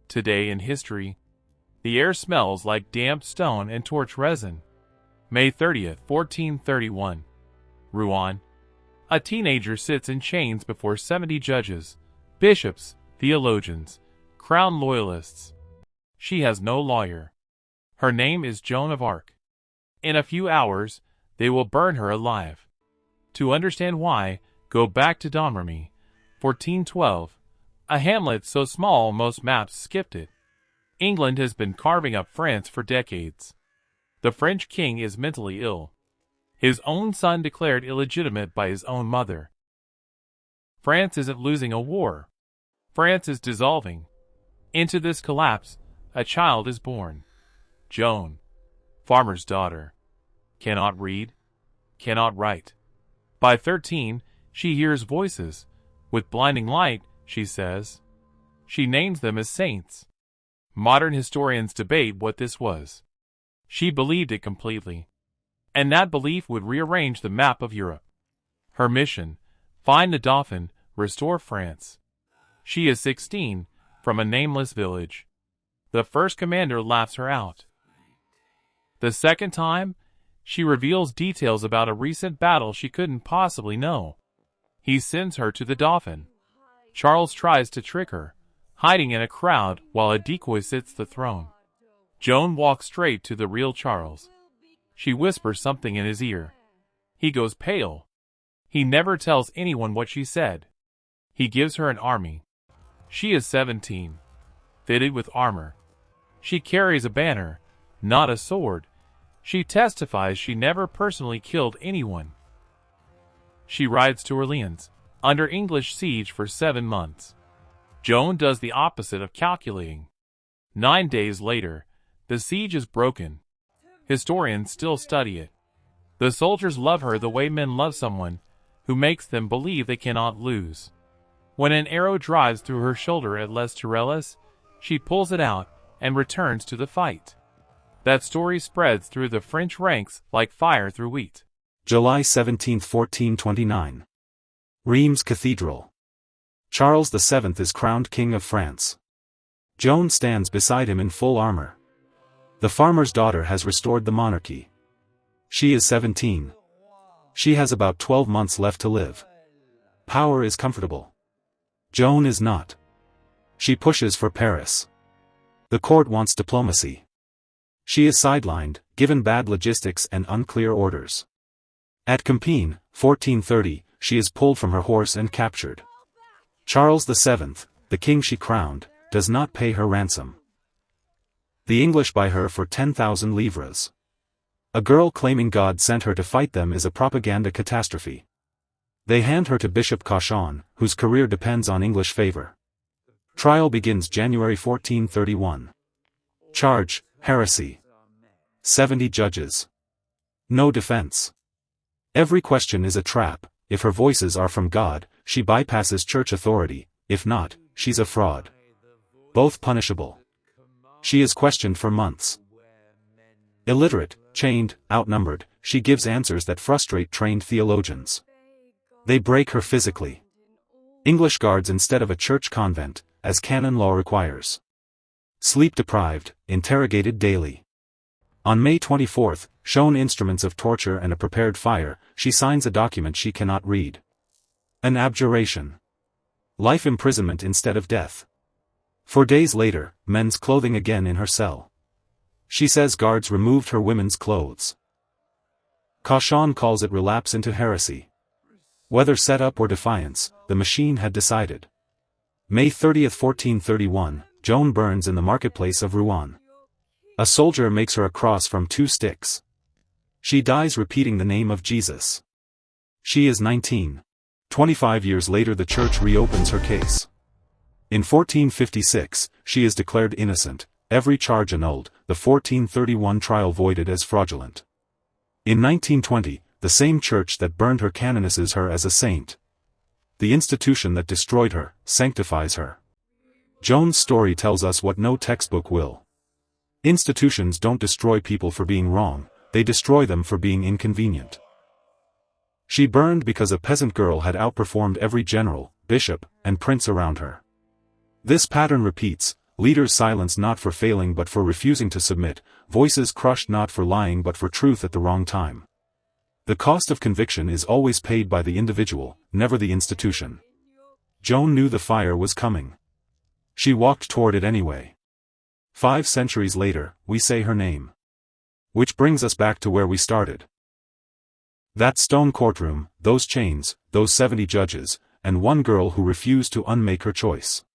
Today in history. The air smells like damp stone and torch resin. May 30th, 1431. Rouen. A teenager sits in chains before 70 judges, bishops, theologians, crown loyalists. She has no lawyer. Her name is Joan of Arc. In a few hours, they will burn her alive. To understand why, go back to Domrémy, 1412, a hamlet so small most maps skipped it. England has been carving up France for decades. The French king is mentally ill. His own son declared illegitimate by his own mother. France isn't losing a war. France is dissolving. Into this collapse, a child is born. Joan, farmer's daughter, cannot read, cannot write. By 13, she hears voices. With blinding light, she says. She names them as saints. Modern historians debate what this was. She believed it completely. And that belief would rearrange the map of Europe. Her mission, find the Dauphin, restore France. She is 16, from a nameless village. The first commander laughs her out. The second time, she reveals details about a recent battle she couldn't possibly know. He sends her to the Dauphin. Charles tries to trick her, hiding in a crowd while a decoy sits the throne. Joan walks straight to the real Charles. She whispers something in his ear. He goes pale. He never tells anyone what she said. He gives her an army. She is 17, fitted with armor. She carries a banner, not a sword. She testifies she never personally killed anyone. She rides to Orléans, under English siege for 7 months. Joan does the opposite of calculating. 9 days later, the siege is broken. Historians still study it. The soldiers love her the way men love someone who makes them believe they cannot lose. When an arrow drives through her shoulder at Les Tourelles, she pulls it out and returns to the fight. That story spreads through the French ranks like fire through wheat. July 17, 1429. Reims Cathedral. Charles VII is crowned King of France. Joan stands beside him in full armor. The farmer's daughter has restored the monarchy. She is 17. She has about 12 months left to live. Power is comfortable. Joan is not. She pushes for Paris. The court wants diplomacy. She is sidelined, given bad logistics and unclear orders. At Compiègne, 1430, she is pulled from her horse and captured. Charles VII, the king she crowned, does not pay her ransom. The English buy her for 10,000 livres. A girl claiming God sent her to fight them is a propaganda catastrophe. They hand her to Bishop Cauchon, whose career depends on English favor. Trial begins January 1431. Charge, heresy. 70 judges. No defense. Every question is a trap. If her voices are from God, she bypasses church authority. If not, she's a fraud. Both punishable. She is questioned for months. Illiterate, chained, outnumbered, she gives answers that frustrate trained theologians. They break her physically. English guards instead of a church convent, as canon law requires. Sleep deprived, interrogated daily. On May 24, shown instruments of torture and a prepared fire, she signs a document she cannot read. An abjuration. Life imprisonment instead of death. 4 days later, men's clothing again in her cell. She says guards removed her women's clothes. Cauchon calls it relapse into heresy. Whether setup or defiance, the machine had decided. May 30, 1431, Joan burns in the marketplace of Rouen. A soldier makes her a cross from 2 sticks. She dies repeating the name of Jesus. She is 19. 25 years later the church reopens her case. In 1456, she is declared innocent, every charge annulled, the 1431 trial voided as fraudulent. In 1920, the same church that burned her canonizes her as a saint. The institution that destroyed her, sanctifies her. Joan's story tells us what no textbook will. Institutions don't destroy people for being wrong, they destroy them for being inconvenient. She burned because a peasant girl had outperformed every general, bishop, and prince around her. This pattern repeats, leaders silenced not for failing but for refusing to submit, voices crushed not for lying but for truth at the wrong time. The cost of conviction is always paid by the individual, never the institution. Joan knew the fire was coming. She walked toward it anyway. 5 centuries later, we say her name. Which brings us back to where we started. That stone courtroom, those chains, those 70 judges, and one girl who refused to unmake her choice.